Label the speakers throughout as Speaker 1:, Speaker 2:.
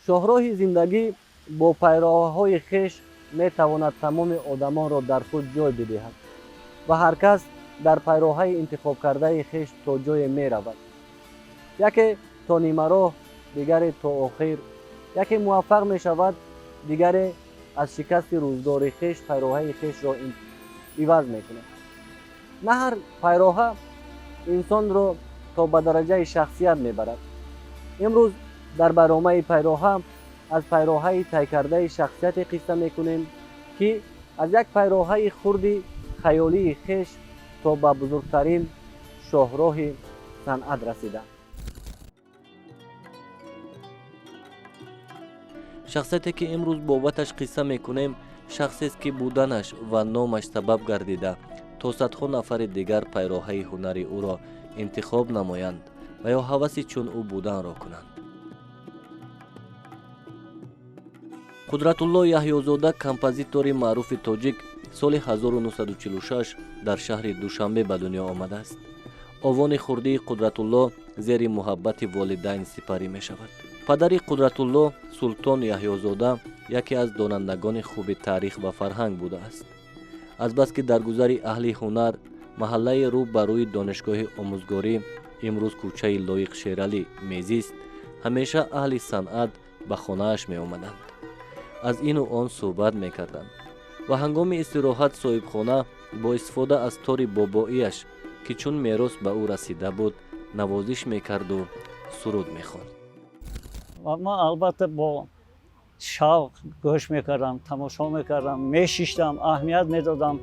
Speaker 1: شاهراه زندگی با پیراهای خیش می تواند تمام آدمان را در خود جای بدهد و هر کس در پیراهای انتخاب کرده خیش تا جای می رود. یکی تا نیمه راه، دیگری تا آخر. یکی موفق می شود، دیگری از شکست روزگار خیش پیراهای خیش را عوض می کند. نه هر پیراه انسان را تا به درجه شخصیت می برد. امروز در برنامه پیراه از پیراهای طی کرده شخصیت قصه می کنیم که از یک پیراه خردی خیالی خیش تا به بزرگترین شاهراه صنعت رسیده. شخصیتی که امروز بابتش قصه میکنیم شخصی است که بودنش و نامش سبب گردیده تا صدها نفر دیگر پیراهای هنری او را انتخاب نمایند و یا هوس چون او بودن را کنند. قدرتالله یحیی‌زاده کمپوزیتوری معروف تاجیک سال 1946 در شهر دوشنبه به دنیا آمده است. آوان خردی قدرتالله زیر محبت والدین سپری می شود. پدر قدرتالله سلطان یحیی‌زاده یکی از دانندگان خوب تاریخ و فرهنگ بوده است. از بس که در گذر اهل هنر محله رو بروی دانشگاه آموزگاری امروز کوچه لایق شیرالی میزیست، همیشه اهل صنعت به خانه‌اش می آمدند. از این و آن صحبت می کردند و هنگام استراحت صاحب خانه با استفاده از تار باباییش که چون میراث به او رسیده بود نوازش می کرد و سرود می خواند.
Speaker 2: ما البته با شوق گوش میکردم، تماشا میکردم، میشیشتم، اهمیت میدادم.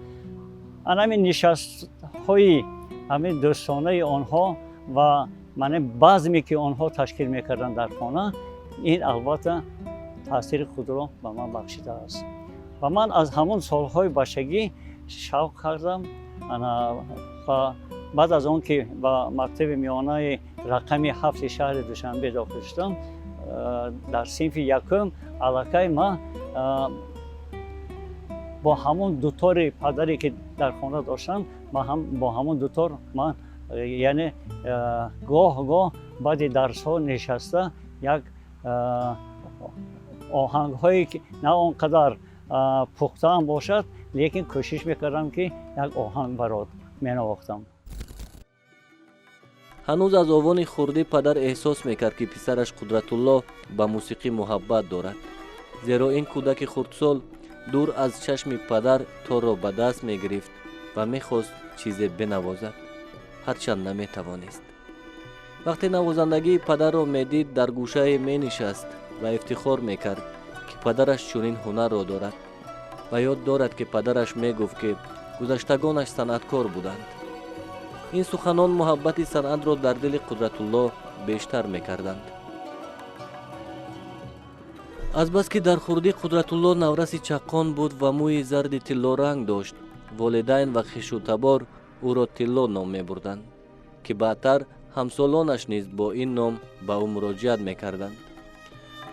Speaker 2: همین نشست های همین دوستانه آنها و من بزمی که آنها تشکیل میکردن در خانه، این البته تاثیر خود را به من بخشیده است و من از همون سالهای بچگی شوق کردم و بعد از آن که به مکتب میانه رقم 7 شهر دوشنبه داخل شدم، در صنف یکم علاقه ما با همون دوتار پدری که در خانه داشتم با همون دوتار من یعنی گاه بعد درس ها نشسته یک آهنگ هایی که نه آنقدر پخته هم باشد لیکن کوشش میکردم که یک آهنگ برات مینواختم.
Speaker 1: هنوز از آوان خردی پدر احساس میکرد که پسرش قدرتالله به موسیقی محبت دارد، زیرا این کودک خردسال دور از چشم پدر تار را به دست میگرفت و میخواست چیزی بنوازد، هرچند نمیتوانست. وقتی نوازندگی پدر را میدید در گوشه مینشست و افتخار میکرد که پدرش چنین هنر را دارد و یاد دارد که پدرش میگفت که گذشتگانش صنعتکار بودند. این سخنان محبت صنعت را در دل قدرتالله بیشتر میکردند. از بس که در خردی قدرتالله نورس چقان بود و موی زرد طلا رنگ داشت، والدین و خویش و تبار او را طلا نام میبردند که بعدتر همسالانش نیز با این نام به او مراجعت میکردند.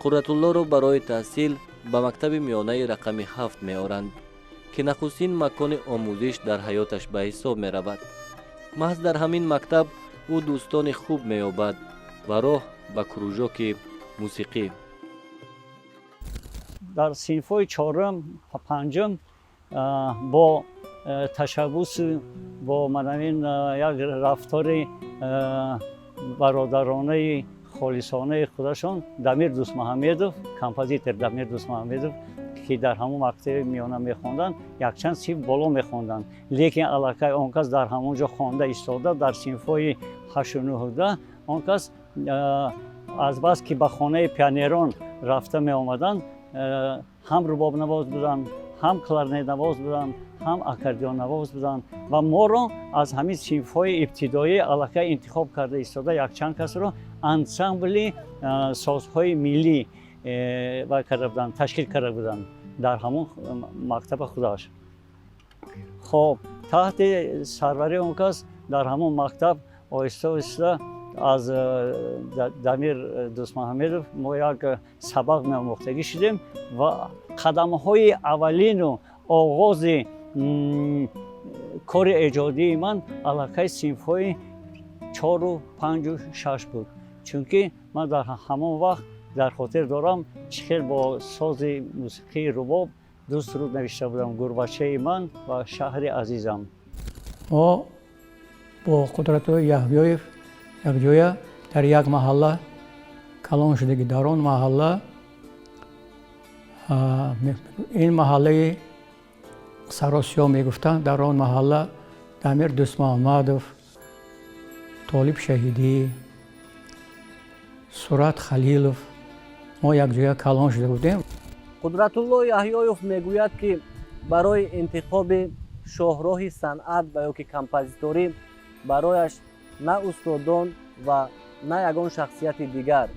Speaker 1: قدرتالله را برای تحصیل به مکتب میانه رقم 7 میآورند که نخستین مکان آموزش در حیاتش به حساب میرود. محض در همین مکتب او دوستان خوب مییابد و راه به کروژک موسیقی.
Speaker 2: در صنف‌های 4 و 5 با تشبوس با منوین یک رفتار برادرانه خالصانه خودشان دمیر دوست محمدوف، کمپوزیتور دمیر دوست محمدوف که در همون مکتب میانه میخواندن یک چند صنف بالا میخواندن، لیکن علاقه آن کس در همونجا خوانده ایستاده در صنف‌های 8 و 9 و 10 آن کس از بس که به خانه پیانیران رفته می آمدن هم رباب نواز بودن، هم کلارنت نواز بودن، هم اکاردیون نواز بودن و ما را از همین صنف‌های ابتدایی علاقه انتخاب کرده ایستاده یک چند کس را انسامبل سازهای ملی و کرده بودن، تشکیل کرده بودن در همون مکتب خودش. خب تحت سروری اون کس در همون مکتب آهسته آهسته از دمیر دوست محمدوف ما یک سبق آموختگی شدیم و قدم‌های اولین و آغاز کار ایجادی من علاقه صنف‌های 4 و 5 و 6 بود، چون که من در همون وقت дар хотир дорам чӣ хел бо сози мусиқии рубоб ду суруд навишта будам: гурбачаи ман ва шаҳри азизам.
Speaker 3: мо бо Қудратулло Яҳъёев якҷоя дар як маҳалла калон шудагӣ. Дар он маҳалла, ин маҳаллаи Саросиё мегуфтанд, дар он маҳалла Дамир Дӯстмуҳаммадов, Толиб Шаҳидӣ, Сурат Халилов, мо якҷоя калон шуда будем.
Speaker 1: Қудратулло Яҳъёев мегӯяд, ки барои интихоби шоҳроҳи санъат ва ё ки композиторӣ барояш на устодон ва на ягон шахсияти дигар,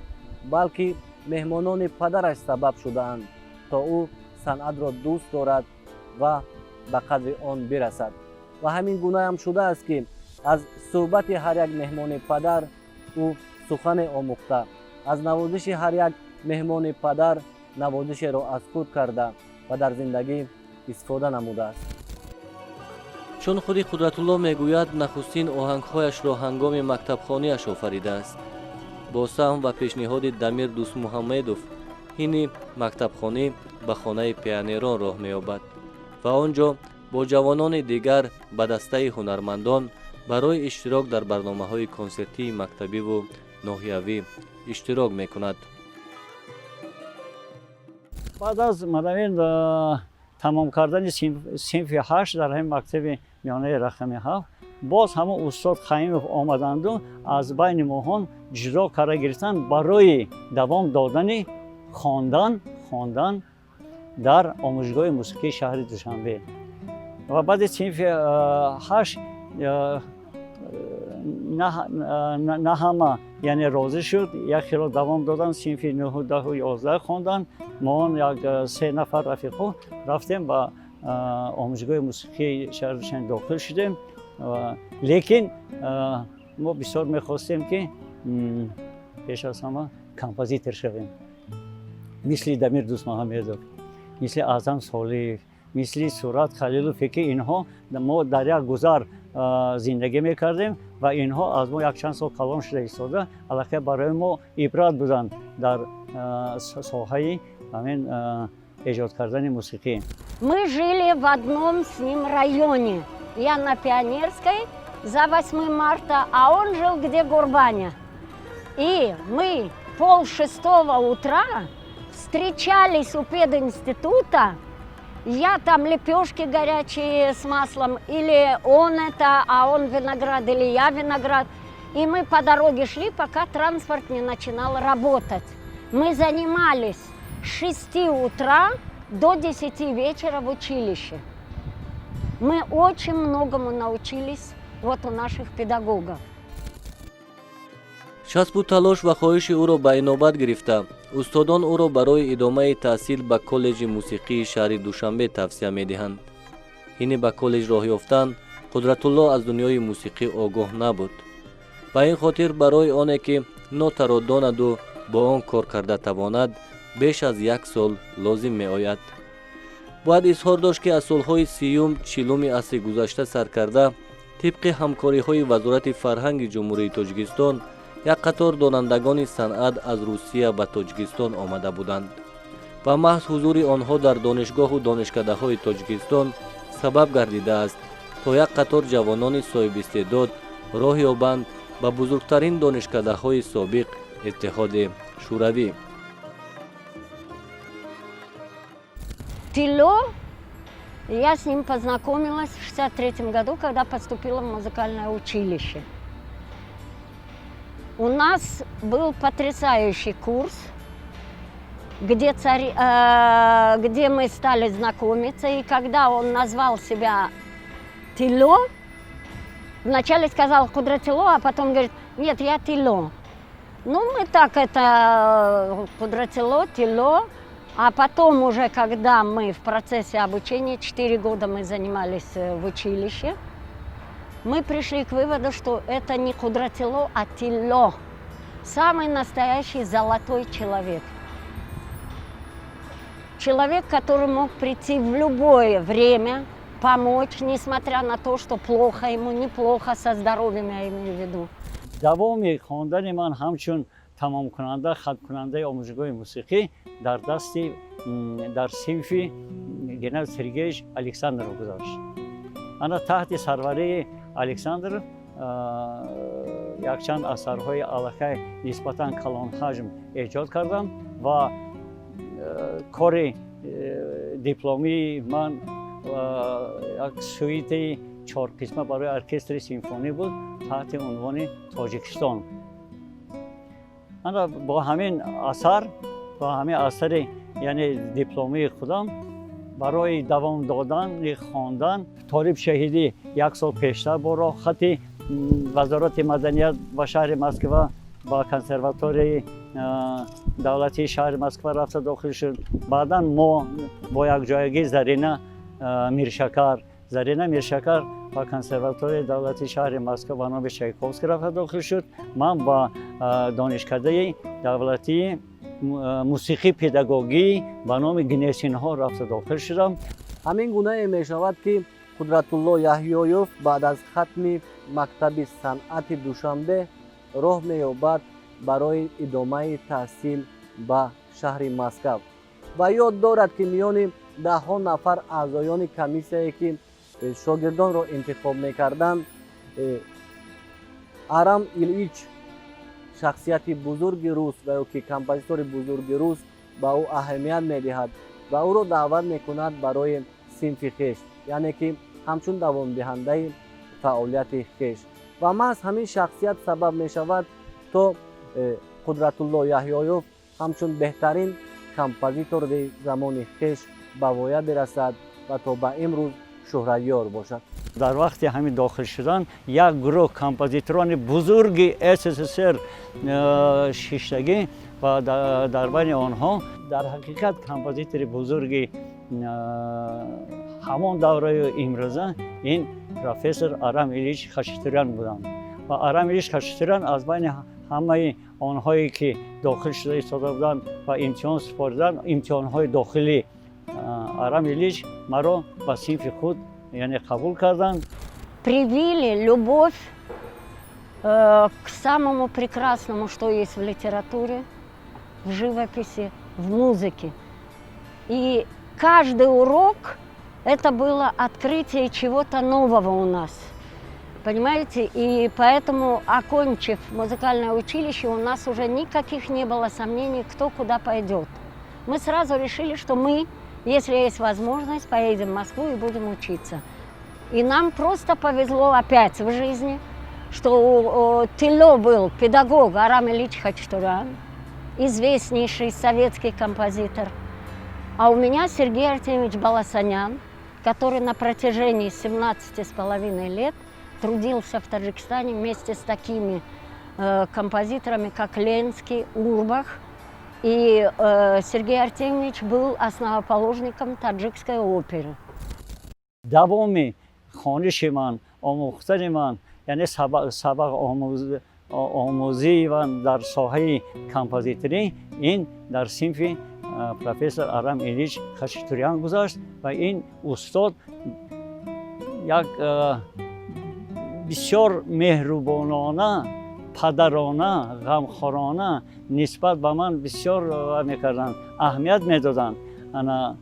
Speaker 1: балки меҳмонони падараш сабаб шудаанд, то ӯ санъатро дӯст дорад ва ба қадри он бирасад. Ва ҳамин гунаам шудааст, ки аз суҳбати ҳар як меҳмони падар ӯ сухане омӯхта, аз навозиши ҳар як меҳмони падар навозишеро аз худ карда ва дар зиндагӣ истифода намудааст. чун худи Қудратулло мегӯяд, нахустин оҳангҳояшро ҳангоми мактабхониаш офаридааст. бо саҳм ва пешниҳоди Дамир Дӯстмуҳаммедов ҳини мактабхонӣ ба хонаи пионерон роҳ меёбад ва он ҷо бо ҷавонони дигар ба дастаи ҳунармандон барои иштирок дар барномаҳои консертии мактабиву ноҳиявӣ иштирок мекунад.
Speaker 2: баъд аз манавин тамом кардани синфи 8 дар ҳамин мактаби миёнаи рақами 7 боз ҳамон устод Хаимов омаданду аз байни моҳон ҷудо карда гирифтанд барои давом додани хондан дар омӯзишгоҳи мусиқии шаҳри Душанбе. ва баъди синфи 8 на ҳама яъне розӣ шуд, як хело давом додан, синфи 9, 10, 11 хондан. мо як 3 нафар рафиқо рафтем ба омӯзишгоҳи мусиқии шаҳри Душанбе дохил шудем. лекин мо бисёр мехостем, ки пеш аз ҳама композитор шавем, мисли Дамир Дӯстмуҳаммедов, мисли Аъзам Солиев, мисли Сурат Халилове, ки инҳо мо дар як гузар зиндагӣ мекардем ва инҳо аз мо якчанд сол калон шуда истода, аллакай барои мо ибрат буданд дар соҳаи ҳамин эҷод кардани мусиқӣ.
Speaker 4: Мы жили в одном с ним районе. Я на Пионерской за 8 марта, а он жил где Гурбаня. И мы 5:30 утра встречались у пединститута. Я там лепешки горячие с маслом, или он это, а он виноград, или я виноград. И мы по дороге шли, пока транспорт не начинал работать. Мы занимались с 6 утра до 10 вечера в училище. Мы очень многому научились вот у наших педагогов.
Speaker 1: часпу талош ва хоҳиши ӯро ба инобат гирифта, устодон ӯро барои идомаи таҳсил ба коллеҷи мусиқии шаҳри Душанбе тавсия медиҳанд. ҳини ба коллеҷ роҳ ёфтан, Қудратулло аз дунёи мусиқӣ огоҳ набуд. ба ин хотир барои оне ки нотаро донаду бо он кор карда тавонад, беш аз 1 сол лозим меояд. бояд изҳор дошт, ки аз солҳои 30-40 асри гузашта сар карда, тибқи ҳамкориҳои Вазорати фарҳанги Ҷумҳурии Тоҷикистон, як қатор донандагони санъат аз Русия ба Тоҷикистон омада буданд ва маҳз ҳузури онҳо дар донишгоҳу донишкадаҳои Тоҷикистон сабаб гардидааст, то як қатор ҷавонони соҳибистеъдод роҳ ёбанд ба бузургтарин донишкадаҳои собиқ Иттиҳоди Шӯравӣ.
Speaker 4: Тило, я с ним познакомилась в 1963 году, когда поступила в музыкальное училище. У нас был потрясающий курс, где мы стали знакомиться, и когда он назвал себя Тило, вначале сказал Қудратулло, а потом говорит: нет, я Тило. Ну, мы так это Қудратулло, Тило. А потом уже, когда мы в процессе обучения, 4 года мы занимались в училище, мы пришли к выводу, что это не Қудратулло, а Тило. Самый настоящий золотой человек. Человек, который мог прийти в любое время, помочь, несмотря на то, что плохо ему, неплохо со здоровьем, я имею в виду.
Speaker 2: давоми хондани ман ҳамчун тамом кунанда хат кунандаи омӯзишгоҳи мусиқӣ дар дасти дар синфи генерал Сергеевич Александров гузошт. ана таҳти сарварии Александр якчанд асарҳои аллакай нисбатан калонҳаҷм эҷод кардам ва кори дипломии ман як сюитаи чорқисма барои оркестри симфонӣ буд таҳти унвони Тоҷикистон. ана бо ҳамин асар бо ҳамин асари яъне дипломии худам барои давом додани хондан толиб шаҳидӣ як сол пештар бо роҳхати вазорати маданият ба шаҳри Москва ба консерваторияи давлатии шаҳри Москва рафта дохил шуд. Баъдан мо бо якҷоягӣ Зарина Миршакар ба консерваторияи давлатии шаҳри Москва ба номи Чайковский рафта дохил шуд. Ман ба донишкадаи давлатии мусиқӣ педагогӣ ба номи Гнесинҳо рафта дохил шудам.
Speaker 1: ҳамин гунае мешавад ки Қудратулло Яҳьёев баъд аз хатми мактаби санъати Душанбе роҳ меёбад барои идомаи таҳсил ба шаҳри Москав ва ёд дорад ки миёни даҳҳо нафар аъзоёни комиссияе ки шогирдонро интихоб мекарданд Арам Ильич шахсияти бузурги рус ва ё ки композитори бузурги рус ба ӯ аҳамият медиҳад ва ӯро даъват мекунад барои синфи хеш, яъне ки ҳамчун давомдиҳандаи фаъолияти хеш ва маҳз ҳамин шахсият сабаб мешавад то Қудратулло Яҳьёев ҳамчун беҳтарин композитори замони хеш ба воя бирасад ва то ба имрӯз шӯҳратёр бошад.
Speaker 2: дар вақти ҳамин дохил шудан як гурӯҳ композиторони бузурги СССР шиштагӣ ва дар байни онҳо дар ҳақиқат композитори бузурги ҳамон давраи имрӯза ин профессор Арам Ильич Хачатурян буданд. ва Арам Ильич Хачатурян аз байни ҳамаи онҳое ки дохил шуда истода буданд ва имтиҳон супориданд, имтиҳонҳои дохилӣ Арам Ильич маро ба синфи худ яъне қабул карданд.
Speaker 4: Привили любовь к самому прекрасному, что есть в литературе, в живописи, в музыке. И каждый урок это было открытие чего-то нового у нас. Понимаете? И поэтому, окончив музыкальное училище, у нас уже никаких не было сомнений, кто куда пойдет. Мы сразу решили, что мы, если есть возможность, поедем в Москву и будем учиться. И нам просто повезло опять в жизни, что у Тылё был педагог Арам Ильич Хачатурян, известнейший советский композитор. А у меня Сергей Артемьевич Баласанян, который на протяжении 17,5 лет трудился в Таджикистане вместе с такими композиторами, как Ленский, Урбах. И Сергей Артемьевич был основоположником таджикской оперы.
Speaker 2: Давоми хониши ман, омӯхтани ман, яъне сабақ омӯзии ман дар соҳаи композиторӣ ин дар синфи профессор Арам Ильич Хачатурян гузашт ва ин устод як бисёр меҳрубонона, падарона, ғамхорона нисбат ба ман бисёр мекарданд, аҳамият медоданд. ана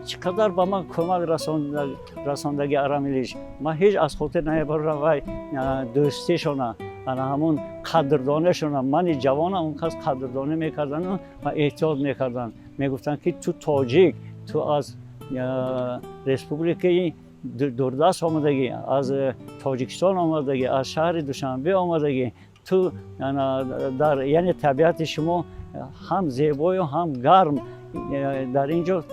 Speaker 2: чӣ қадар ба ман кӯмак расондаги Арам Ильич, ман ҳеҷ аз хотир намебарам вай дӯстишона, ана ҳамун қадрдонашона, мани ҷавона он кас қадрдонӣ мекарданду ва эҳтиёт мекарданд. мегуфтанд ки ту тоҷик, ту аз республикаи дурдаст омадагӣ, аз Тоҷикистон омадагӣ, аз шаҳри Душанбе омадагӣ, ту дар яъне табиати шумо ҳам зебою ҳам гарм, дар ин ҷо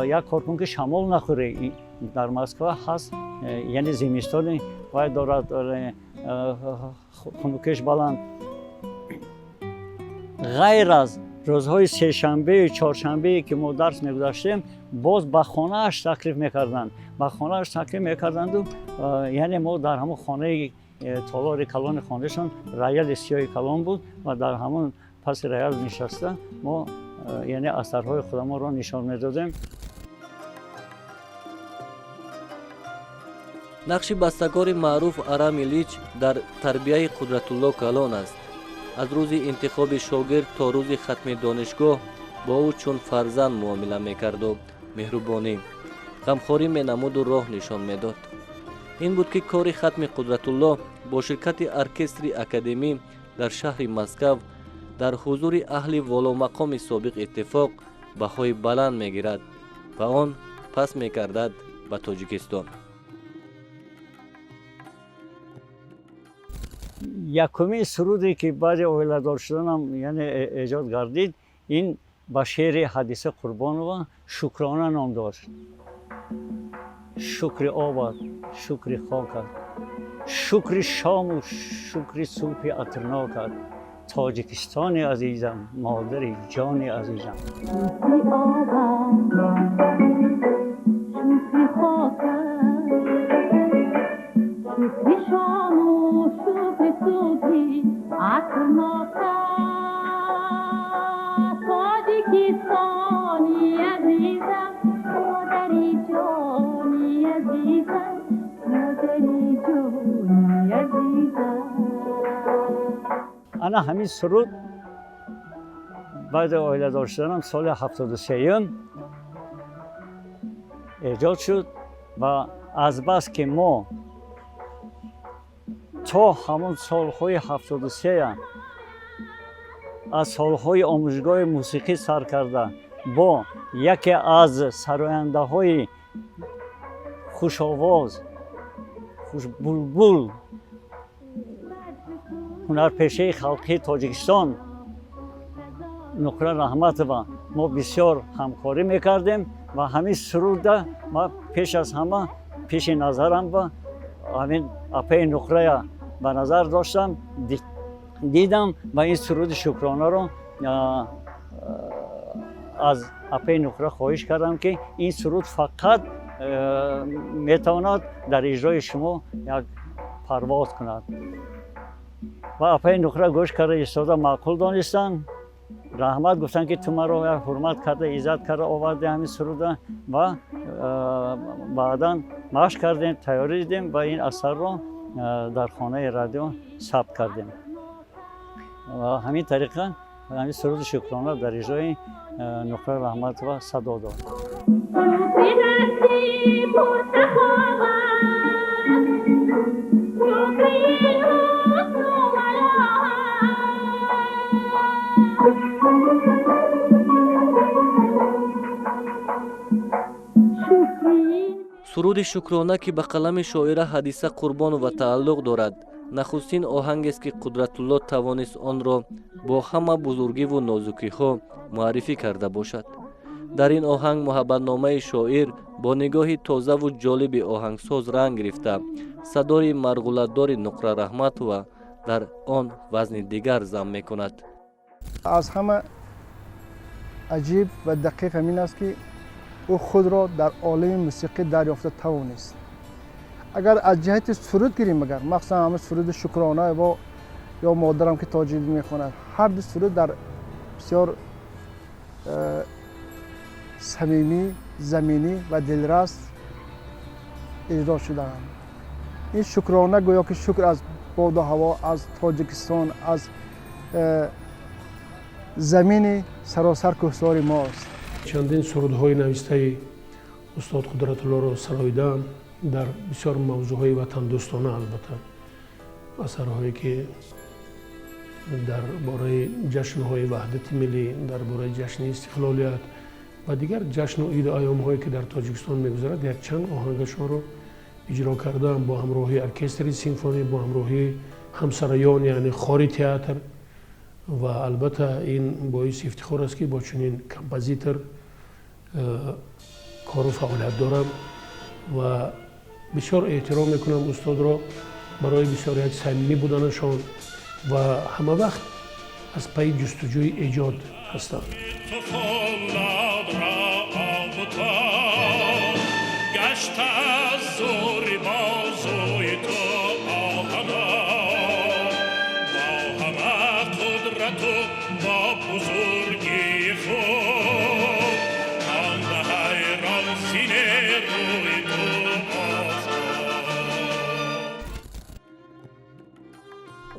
Speaker 2: як кор кун ки шамол нахӯрӣ. дар Москва ҳаст, яъне зимистони вай дорад хунукеш баланд. ғайр аз рӯзҳои сешанбею чоршанбее ки мо дарс мегузаштем, боз ба хонааш таклиф мекарданд. ба хонааш таклиф мекарданду яъне мо дар ҳамон хонаи толори калони хонашон рояли сиёҳи калон буд ва дар ҳамон паси роял нишаста мо яъне асарҳои худамонро нишон медодем.
Speaker 5: нақши бастакори маъруф Арам Ильич дар тарбияи Қудратулло калон аст.
Speaker 1: аз рӯзи интихоби шогирд то рӯзи хатми донишгоҳ бо ӯ чун фарзанд муомила мекарду меҳрубонӣ, ғамхорӣ менамуду роҳ нишон медод. ин буд ки кори хатми Қудратулло бо ширкати оркестри академӣ дар шаҳри Москав дар ҳузури аҳли воломақоми собиқ иттифоқ баҳои баланд мегирад ва он пас мекардад ба Тоҷикистон.
Speaker 2: якумин суруде ки баъди оиладор шуданам яъне эҷод гардид, ин ба шеъри Ҳадиса Қурбонова Шукрона ном дошт. шукри обад, шукри хокат, шукри шому шукри субҳи атрнокат, Тоҷикистони азизам, модари ҷони азизам.
Speaker 5: شکری آبم شکری خاکم شکری شام و شکری صبحی عطرناکم تاجیکستانی عزیزم مادری جانی عزیزم مادری جانی عزیزم.
Speaker 2: انا همین سرود بعد اویلادور شدنم سال 73 ایجاد شد و از بس که ما تا همون سالهای 73 از سالهای آموزشگاه موسیقی سر کرده با یکی از سراینده های خوش آواز، خوش بلبل، هنرپیشه خلقی تاجیکستان نقره رحمتова ما بسیار همکاری میکردیم و همین سرود ما پیش از همه پیش نظرم و همین اپه نقره به نظر داشتم دیدم و این سرود شکرانه رو از اپه نقره خواهش کردم که این سرود فقط میتواند در اجرای شما یک پرواز کند و اپه نقره گوش کرده ایستاده معقول دانستن، رحمت گفتن که تو ما رو حرمت کرده، عزت کرده آورده همین سروده و بعدا مشق کردیم، تیاری دیدیم و این اثر رو در خانه رادیو ثبت کردیم و همین طریقه همین سرود شکرانه در اجرای نقره رحمت و صدا داد.
Speaker 1: суруди шукрона ки ба қалами шоира Ҳадиса Қурбонова тааллуқ дорад, нахустин оҳангест ки Қудратулло тавонист онро бо ҳама бузургиву нозукиҳо муаррифӣ карда бошад. дар ин оҳанг муҳаббатномаи шоир бо нигоҳи тозаву ҷолиби оҳангсоз ранг гирифта, садои марғуладори Нуқра Раҳматова дар он вазни дигар зам мекунад.
Speaker 6: аз ҳама аҷиб ва дақиқ ҳамин аст ки ӯ худро дар олами мусиқӣ дарёфта тавонист. агар аз ҷиҳати суруд гирем, агар махсусан ҳама суруди шукрона ё модарам ки тоҷик мехонад, ҳар ду суруд дар бисёр самимӣ, заминӣ ва дилрас иҷро шудаанд. ин шукрона гӯё ки шукр аз боду ҳаво, аз Тоҷикистон, аз замини саросар кӯҳсори мост.
Speaker 7: чандин сурудҳои навистаи устод Қудратуллоро сароидам дар бисёр мавзӯъҳои ватандӯстона, албатта асарҳое ки дар бораи ҷашнҳои ваҳдати миллӣ, дар бораи ҷашни истиқлолият ва дигар ҷашну иду айёмҳое ки дар Тоҷикистон мегузарад, якчанд оҳангашонро иҷро кардам бо ҳамроҳии оркестри симфонӣ, бо ҳамроҳии ҳамсараён, яъне хори театр. ва албатта ин боиси ифтихор аст ки бо чунин композитор кору фаъолият дорам ва бисёр эҳтиром мекунам устодро барои бисёрият самимӣ буданашон ва ҳамавақт аз пайи ҷустуҷӯи эҷод ҳастанд.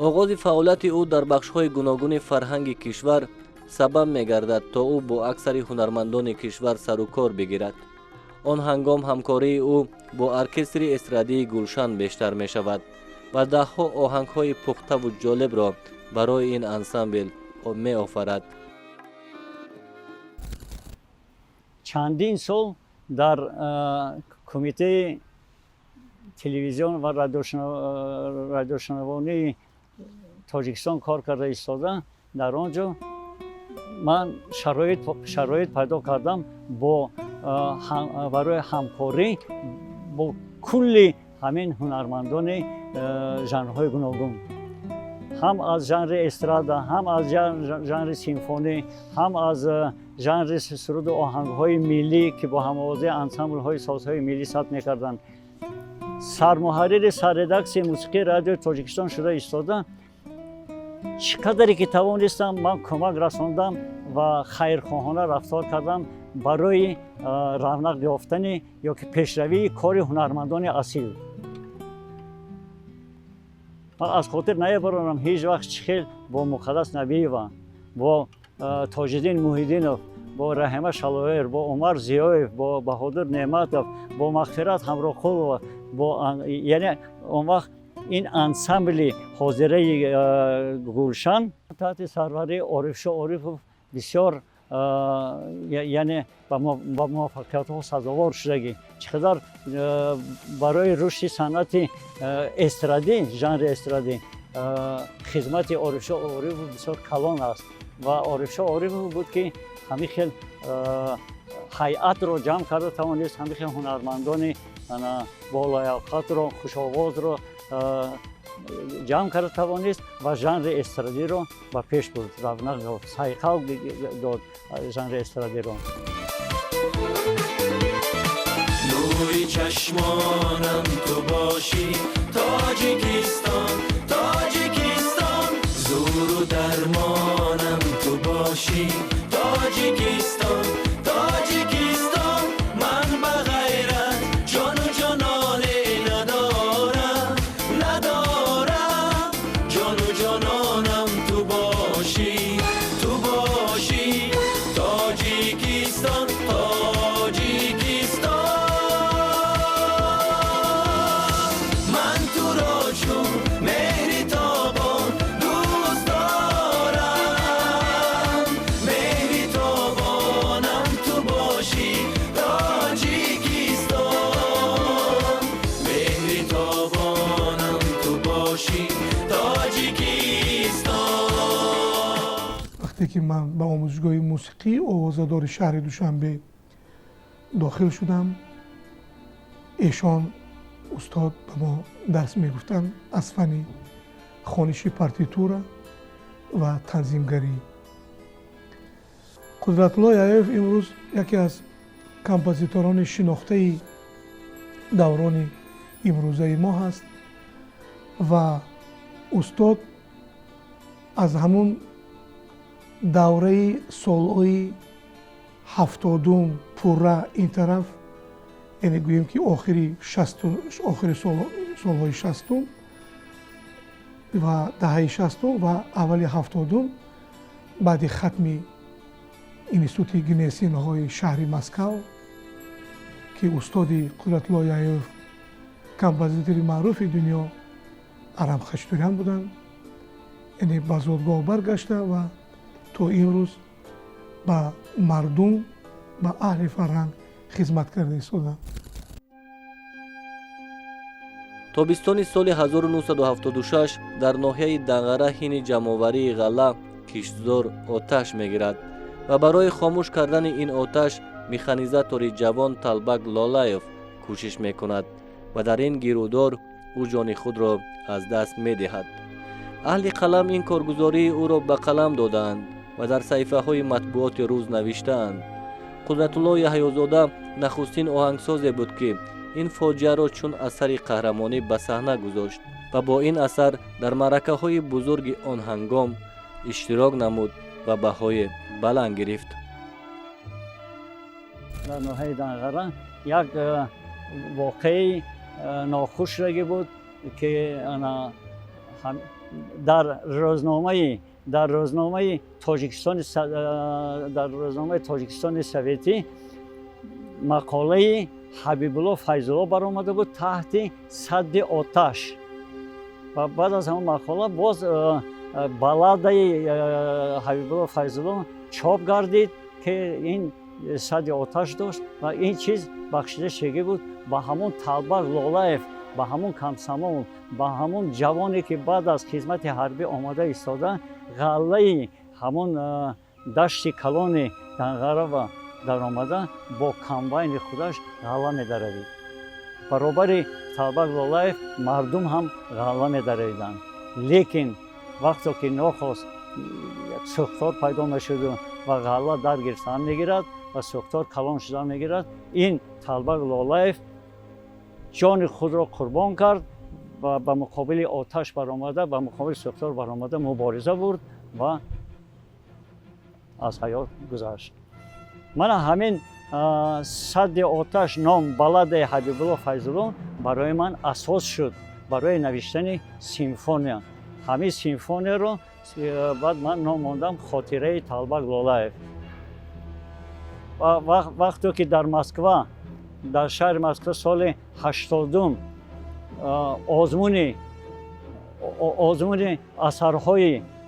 Speaker 1: оғози фаъолияти ӯ дар бахшҳои гуногуни фарҳанги кишвар сабаб мегардад то ӯ бо аксари ҳунармандони кишвар сару кор бигирад. он ҳангом ҳамкории ӯ бо оркестри эстрадии гулшан бештар мешавад ва даҳҳо оҳангҳои пухтаву ҷолибро барои ин ансамбл меофарад.
Speaker 2: чандин сол дар кумитаи телевизион ва радиошунавонии тоҷикистон кор карда истода, дар он ҷо ман шароит пайдо кардам барои ҳамкорӣ бо кулли ҳамин ҳунармандони жанрҳои гуногун, ҳам аз жанри эстрада, ҳам аз жанри симфонӣ, ҳам аз жанри суруду оҳангҳои миллӣ ки бо ҳамовозии ансамблҳои созҳои миллӣ сабт мекарданд. сармуҳаррири сарредаксияи мусиқии радиои тоҷикистон шуда истода, чӣ қадаре ки тавонистам ман кӯмак расондам ва хайрхоҳона рафтор кардам барои равнақ ёфтани ё ки пешравии кори ҳунармандони асил. ман аз хотир наебаронам ҳеҷ вақт чӣ хел бо муқаддас набиева, бо тоҷиддин муҳиддинов, бо раҳима шалоер, бо умар зиёев, бо баҳодир неъматов, бо мағфират ҳамроқулова, яъне он вақт ин ансамбли ҳозираи гулшан таҳти сарварии орифшоҳ орифов бисёр яъне ба муваффақиятҳо сазовор шудагӣ, чӣ қадар барои рушди санъати эстрадӣ, жанри эстрадӣ хизмати орифшоҳ орифов бисёр калон аст ва орифшоҳ орифов буд ки ҳамин хел ҳайатро ҷамъ карда тавонист, ҳамин хел ҳунармандони болояқатро, хушовозро ҷамъ карда тавонист ва жанри эстрадиро ба пеш бурд, равнақ ёфт, сайқал дод жанри эстрадиро.
Speaker 8: нури чашмонам ту бошӣ тоҷикистон, тоҷикистон, зуру дармонам ту бошӣ тоҷикистон, тоҷикистон, ман ба ғайрат ҷону ҷононе надорам, надорам, ҷону ҷононам ту бошӣ, ту бошӣ тоҷикистон, тоҷикистон, ман туро чун меҳри тобон дӯст дорам, меҳри тобонам ту бошӣ тоҷикистон, меҳри тобонам ту бошӣ тоҷикистон.
Speaker 7: вақте ки ман ба омӯзишгоҳи мусиқии овозадори шаҳри душанбе дохил шудам, эшон устод ба мо дарс мегуфтанд аз фани хониши партитура ва танзимгарӣ. қудратулло яев имрӯз яке аз композиторони шинохтаи даврони имрӯзаи мо ҳаст ва устод аз ҳамун давраи солҳои ҳафтодум пурра ин тараф, яъне гӯем ки охири солҳои шастум ва даҳаи шастум ва аввали ҳафтодум, баъди хатми институти гнесинҳои шаҳри Москав ки устоди Қудратулло Яев композитори маъруфи дунё Арам Хачатурян буданд, яъне ба зодгоҳ баргашта ва то имрӯз ба мардум, ба аҳли фарҳанг хизмат карда истоданд.
Speaker 1: тобистони соли 1976 дар ноҳияи Данғара ҳини ҷамъоварии ғалла киштзор оташ мегирад ва барои хомӯш кардани ин оташ механизатори ҷавон Талбак Лолаев кӯшиш мекунад ва дар ин гирӯдор ӯ ҷони худро аз даст медиҳад. аҳли қалам ин коргузории ӯро ба қалам додаанд ва дар саҳифаҳои матбуоти рӯз навиштаанд. Қудратулло Яҳёзода нахустин оҳангсозе буд ки ин фоҷиаро чун асари қаҳрамонӣ ба саҳна гузошт ва бо ин асар дар маъракаҳои бузурги он ҳангом иштирок намуд ва баҳои баланд гирифт.
Speaker 2: дар ноҳияи Данғара як воқеаи нохушраги буд ки дар розномаи тоҷикистони советӣ мақолаи ҳабибулло файзулло баромада буд таҳти садди оташ. ва баъд аз ҳамон мақола боз балладаи ҳабибулло файзулло чоп гардид ки ин садди оташ дошт ва ин чиз бахшида шегӣ буд ба ҳамон Талбак Лолаев, ба ҳамон комсомол, ба ҳамон ҷавоне ки баъд аз хизмати ҳарбӣ омада истода ғаллаи ҳамон дашти калони Данғарова даромада бо комбайни худаш ғалла медаравид. баробари Талбак Лолаев мардум ҳам ғалла медаравиданд. лекин вақте ки нохост сӯхтор пайдо мешуду ва ғалла даргирифтан мегирад ва сӯхтор калон шудан мегирад, ин Талбак Лолаев ҷони худро қурбон кард ва ба муқобили оташ баромада, ба муқобили сӯхтор баромада мубориза бурд ва аз ҳаёт гузашт. мана ҳамин садди оташ ном балладаи ҳабибулло файзулло барои ман асос шуд барои навиштани симфония. ҳамин симфонияро баъд ман ном мондам хотираи Талбак Лолаев. вақте ки дар Москва, дар шаҳри Москва соли 80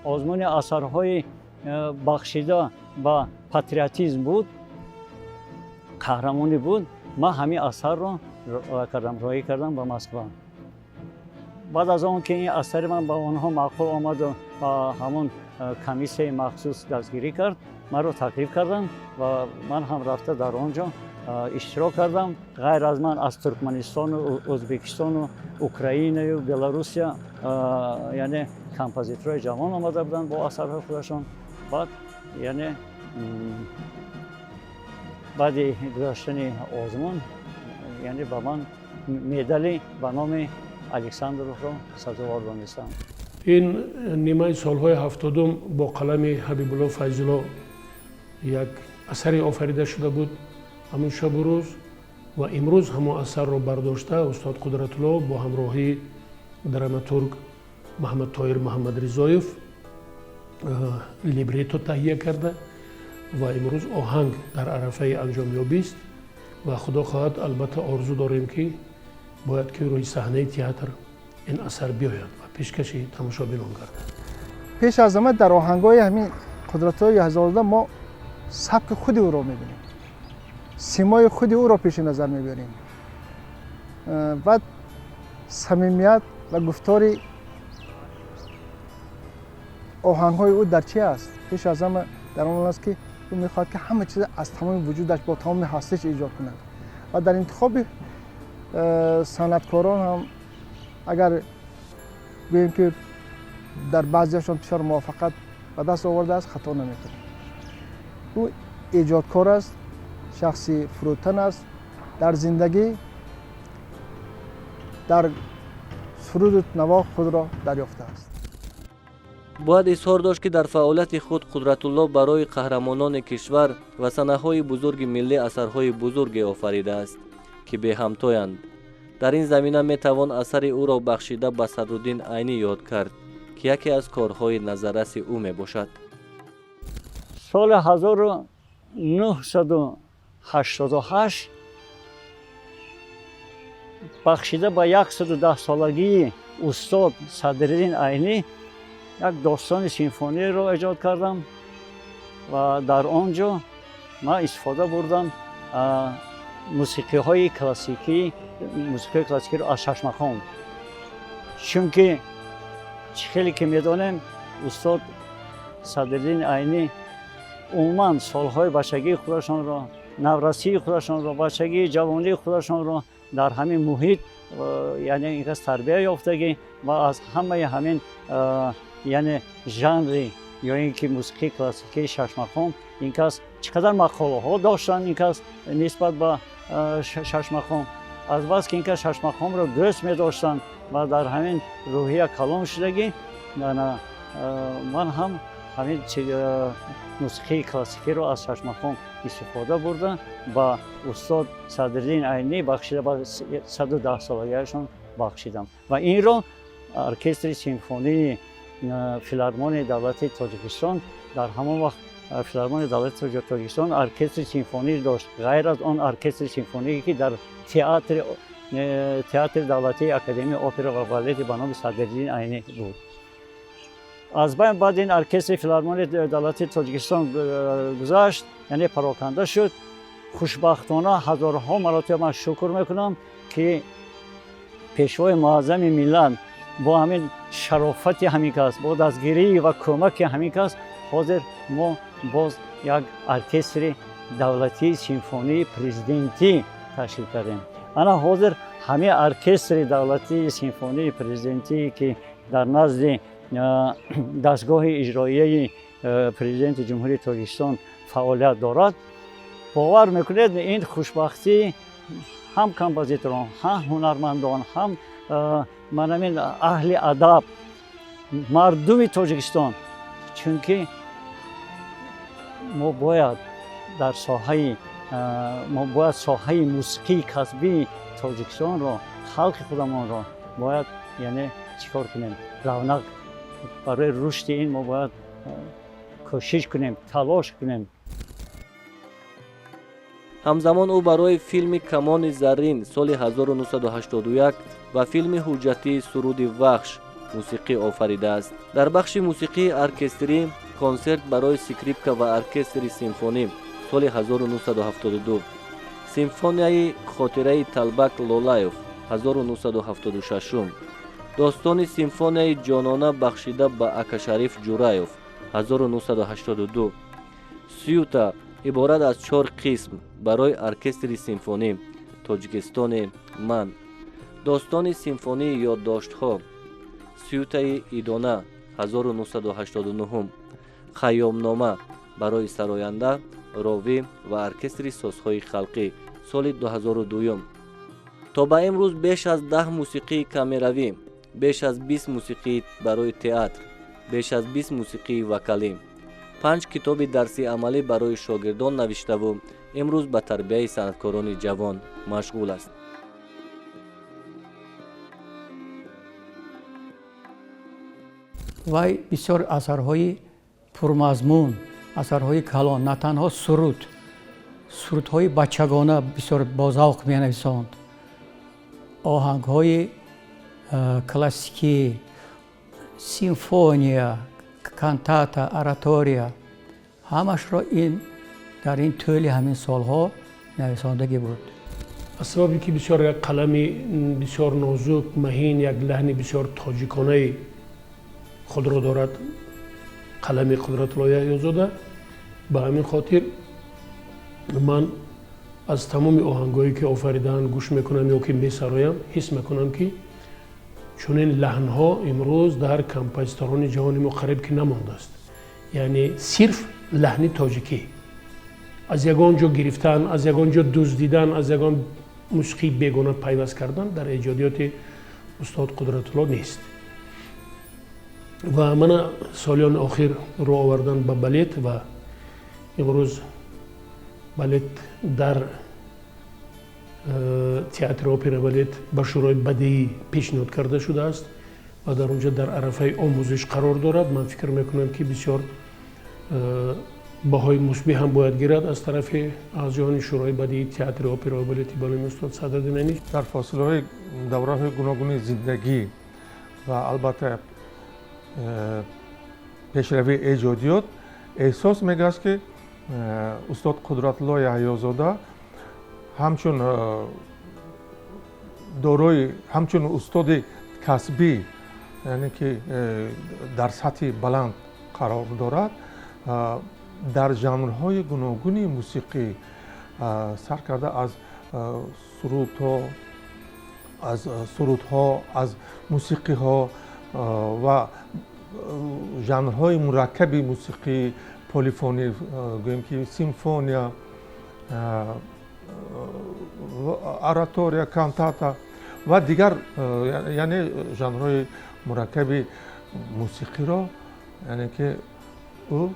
Speaker 2: озмуни асарҳои бахшида ба патриотизм буд, қаҳрамонӣ буд, ман ҳамин асарро роҳӣ кардам ба Москва. баъд аз он ки ин асари ман ба онҳо маъқул омаду ба ҳамон комиссияи махсус дастгирӣ кард, маро таклиф карданд ва ман ҳам рафта дар он ҷо иштирок кардам. ғайр аз ман аз Туркманистону, Ӯзбекистону, Украинаю, Беларусия яъне композиторои ҷавон омада буданд бо асарҳои худашон. баъд яъне баъди гузаштани озмун яъне ба ман медали ба номи Александровро сазовор донистанд.
Speaker 7: ин нимаи солҳои 70 бо қалами ҳабибулло файзулло як асаре офарида шуда буд ҳамон шабу рӯз ва имрӯз ҳамон асарро бардошта устод Қудратулло бо ҳамроҳии драматург Муҳаммад Тоҳир Муҳаммадризоев либрето таҳия карда ва имрӯз оҳанг дар арафаи анҷомёбист ва худо хоҳад албатта орзу дорем ки бояд ки рӯи саҳнаи театр ин асар биёяд ва пешкаши тамошобинон гардад.
Speaker 6: пеш аз ҳама дар оҳангҳои ҳамин Қудратулло Яҳзорзода мо сабки худи ӯро мебинем, симои худи ӯро пеши назар мебарем. баъд самимият ва гуфтори оҳангҳои ӯ дар чи аст? пеш аз ҳама дар он аст ки ӯ мехоҳад ки ҳама чиза аз тамоми вуҷудаш бо тамоми ҳастиш иҷод кунад ва дар интихоби санъаткорон ҳам агар гӯем ки дар баъзеашон бисёр муваффақат ба даст овардааст, хато наметавонад. ӯ эҷодкор аст, шахси фурӯтан аст, дар зиндагӣ дар суруду наво худро дарёфтааст.
Speaker 9: бояд изҳор дошт ки дар фаъолияти худ Қудратулло барои қаҳрамонони кишвар ва санаҳои бузурги миллӣ асарҳои бузурге офаридааст ки беҳамтоянд. дар ин замина метавон асари ӯро бахшида ба Садруддин Айнӣ ёд кард ки яке аз корҳои назарраси ӯ мебошад.
Speaker 2: соли 1988 бахшида ба 110-солагии устод Садриддин Айнӣ як достони симфониеро эҷод кардам ва дар он ҷо ман истифода бурдам мусиқиҳои классикиро аз Шашмахон. чунки хеле ки медонем устод Садриддин Айнӣ умуман солҳои бачагии худашонро, наврасии худашонро, бачагии ҷавонии худашонро дар ҳамин муҳит яъне инқас тарбия ёфтагӣ ва аз ҳамаи ҳамин яъне жанри ё ин ки мусиқии классикии Шашмахон инкас чӣ қадар мақолаҳо доштанд инкас нисбат ба Шашмахон. аз бас ки инкас Шашмахонро дӯст медоштанд ва дар ҳамин рӯҳия калон шудагӣ ман ҳам ҳамин мусиқии классикиро аз Шашмахон истифода бурда ба устод Садриддин Айнӣ бахшида ба 110-солагиашон бахшидам ва инро оркестри симфонии فیلارمونی دولتی تاجیکستان در همان وقت فیلارمونی دولتی تاجیکستان ارکستر سیمفونی داشت. غیر از آن ارکستر سیمفونی که در تئاتر دولتی اکادمی اپرا و بالت به نام صدرالدین عینی بود. از بین بعد این ارکستر فیلارمونی دولتی تاجیکستان گذشت، یعنی پراکنده شد. خوشبختانه هزارها مراتب من شکر میکنم که پیشوای معظم ملت با همین شرافت همین کس، با دستگیری و کمک همین کس، حاضر ما باز یک ارکستر دولتی سیمفونی پرزیدنتی تشکیل کردیم. انا حاضر همه ارکستر دولتی سیمفونی پرزیدنتی که در نزد دستگاه اجرایی پرزیدنت جمهوری تاجیکستان فعالیت دارد. باور میکنید این خوشبختی هم کمپوزیتوران، هم هنرمندان، هم منامین اهل ادب، مردم تاجیکستان، چونکه ما باید در ساحه موسیقی کسبی تاجیکستان را، خلق خودمان را باید یعنی چیکار کنیم؟ رونق برای رشد این ما باید کوشش کنیم، تلاش کنیم.
Speaker 9: همزمان او برای فیلم کمان زرین سال 1981 و فیلم حجتی سرود وحش موسیقی آفریده است. در بخش موسیقی ارکستری کنسرت برای سکریپکا و ارکستر سیمفونی سال 1972، سیمفونیای خاطره طلبک لولایف 1976، داستان سیمفونیای جانانه بخشیده به اکاشریف جورایف 1982، سیوتا عبارت از 4 قسم برای ارکستر سیمفونی تاجیکستان من، داستان سیمفونی یادداشت‌ها سیوتای ایدانه 1989، خیامنامه برای سراینده راوی و ارکستر سازهای خلقی سال 2002. تا به امروز بیش از 10 موسیقی کامروی، بیش از 20 موسیقی برای تئاتر، بیش از 20 موسیقی وکالی، 5 کتاب درسی عملی برای شاگردان نوشته و امروز به تربیت صنعتکاران جوان مشغول است.
Speaker 3: وی بسیار اثرهای پرمضمون، اثرهای کلان، نه تنها سرودهای بچگانه بسیار با ذوق می‌نویساند، آهنگهای کلاسیکی، سیمفونیا، کانتاتا، اراتوریا، همش را در این طول همین سالها نویسندگی بود.
Speaker 7: از سببی که بسیار یک قلمی بسیار نازک، مهین، یک لحن بسیار تاجیکانه خود را دارد قلم قدرت الله یحیی‌زاده، به همین خاطر من از تمام آهنگایی که آفریدن گوش میکنم یا که میسرایم حس میکنم که چنین لحن‌ها امروز در کمپوزیتوران جهان ما قریب که نمانده است. یعنی صرف لحن تاجیکی از یگان جا گرفتن، از یگان جا دزدیدن، از یگان موسیقی بیگانه پیوست کردن در ایجادیات استاد قدرت الله نیست. و من سالیان آخر رو آوردن به بالت و امروز بالت در تئاتر اپرا بالت به شورای بدیعی پیشنهاد کرده شده است و در اونجا در عرصه آموزش قرار دارد. من فکر میکنم که بسیار بهای مثبت هم باید گیرد از طرف اعضایان شورای بدیعی تئاتر اپرا بالت به نام استاد صدرالدین عینی.
Speaker 10: در فاصله دوره‌های گوناگون زندگی و البته پیشروی ایجادیات احساس میگه که استاد قدرت الله یحیی‌زاده همچون استاد کسبی، یعنی که در سطح بلند قرار دارد، در ژانرهای گوناگون موسیقی سر کرده، از سرودها، از موسیقی ها و ژانرهای مرکب موسیقی، پلیفونی، گوییم که سیمفونیا، اراتوریا، کانتاتا و دیگر، یعنی ژانرهای مرکب موسیقی را یعنی که او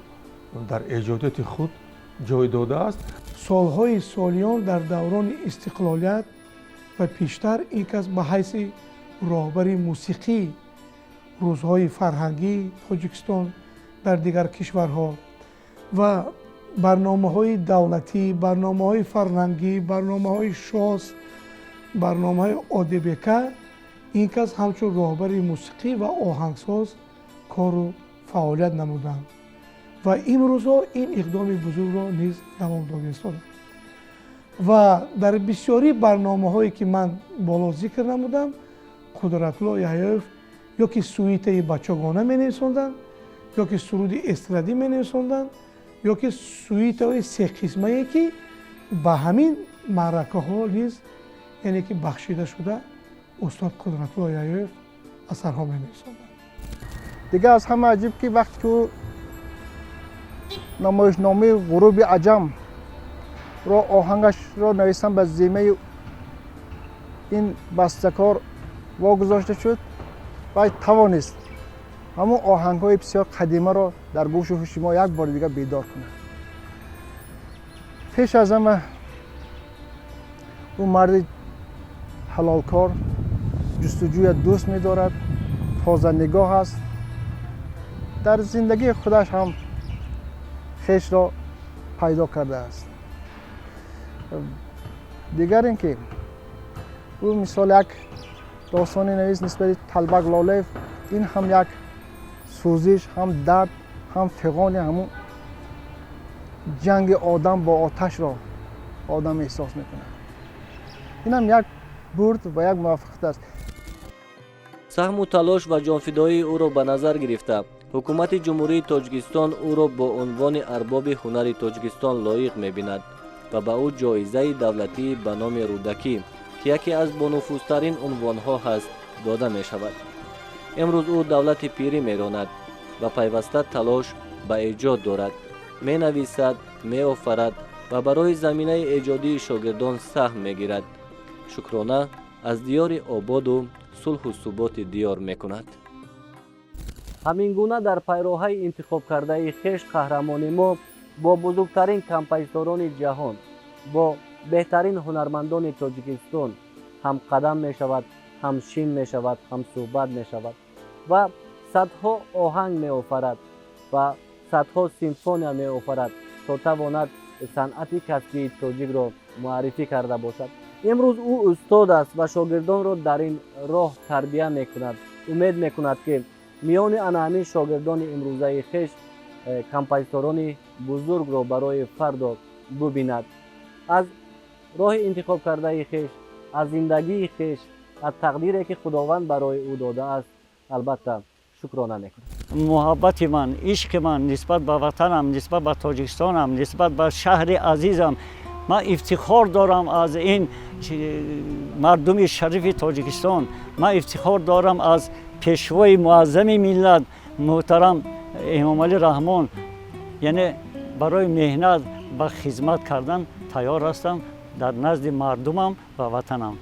Speaker 10: در ایجادات خود جای داده است.
Speaker 11: سالهای سالیان در دوران استقلالیت و پیشتر این کس به حیث راهبر موسیقی روزهای فرهنگی تاجیکستان در دیگر کشورها و برنامه‌های دولتی، برنامه‌های فرهنگی، برنامه‌های شاس، برنامه‌های آدبیکه این کس همچون راهبری موسیقی و آهنگساز کار و فعالیت نمودند و این روزها این اقدام بزرگ را نیز دوام دادند و در بسیاری برنامه‌هایی که من بالا ذکر نمودم قدرت‌الله یحیی‌یوف یا که سویته بچگانه می‌نویساندند یا که سرود استرادی می‌نویساندند یا که سویت‌های سه قسمه‌ای که به همین معرکه‌ها نیز یعنی که بخشیده شده استاد قدرت‌الله یحیی‌یوف اثرها می‌نویساندند.
Speaker 6: دیگه از همه عجیب که وقتی که نمایشنامه غروب عجم را آهنگش را نویسم به ذمه این بسته‌کار واگذاشته شد و توانست همون آهنگ‌های بسیار قدیمی را در گوش و هوش ما یک بار دیگه بیدار کنه. پیش از همه او مرد حلالکار جستجوی دوست می‌دارد، تازه نگاه است، در زندگی خودش هم خویش را پیدا کرده است. دیگر اینکه او مثال یک داستان نویس نسبت طلبک لالیف این هم یک سوزش، هم درد، هم فغان همون جنگ آدم با آتش را آدم احساس میکنه. این هم یک برد و یک موفقیت است.
Speaker 9: سهم و تلاش و جانفدایی او را به نظر گرفته حکومت جمهوری تاجیکستان او را با عنوان ارباب هنر تاجیکستان لایق می‌بیند و به او جایزه دولتی به نام رودکی که یکی از بانفوذترین عنوانها هست داده می شود. امروز او دولت پیری می‌راند و پیوسته تلاش به ایجاد دارد، می نویسد، می آفرد و برای زمینه ایجادی شاگردان سهم می‌گیرد. شکرانه از دیار آباد و صلح و ثبات دیار می‌کند.
Speaker 1: همین گونه در پیراهی انتخاب کرده خویش قهرمان ما با بزرگترین کمپوزیتوران جهان، با بهترین هنرمندان تاجیکستان هم قدم می شود، هم شین می شود، هم صحبت می شود و صدها آهنگ می آفرد و صدها سیمفونیا می آفرد تا تواند صنعت کسبی تاجیک را معرفی کرده باشد. امروز او استاد است و شاگردان را در این راه تربیت می کند. امید می کند که میان همین شاگردان امروزه خویش کمپوزیتوران بزرگ را برای فردا ببیند. از راه انتخاب کرده خویش، از زندگی خویش، از تقدیری که خداوند برای او داده است البته شکرانه میکنم.
Speaker 2: محبت من، عشق من نسبت به وطنم، نسبت به تاجیکستانم، نسبت به شهر عزیزم، من افتخار دارم از این مردم شریف تاجیکستان. من افتخار دارم از پیشوای معظم ملت محترم امام علی رحمان، یعنی برای مهنت و خدمت کردن تیار هستم در نزد مردمم و وطنم.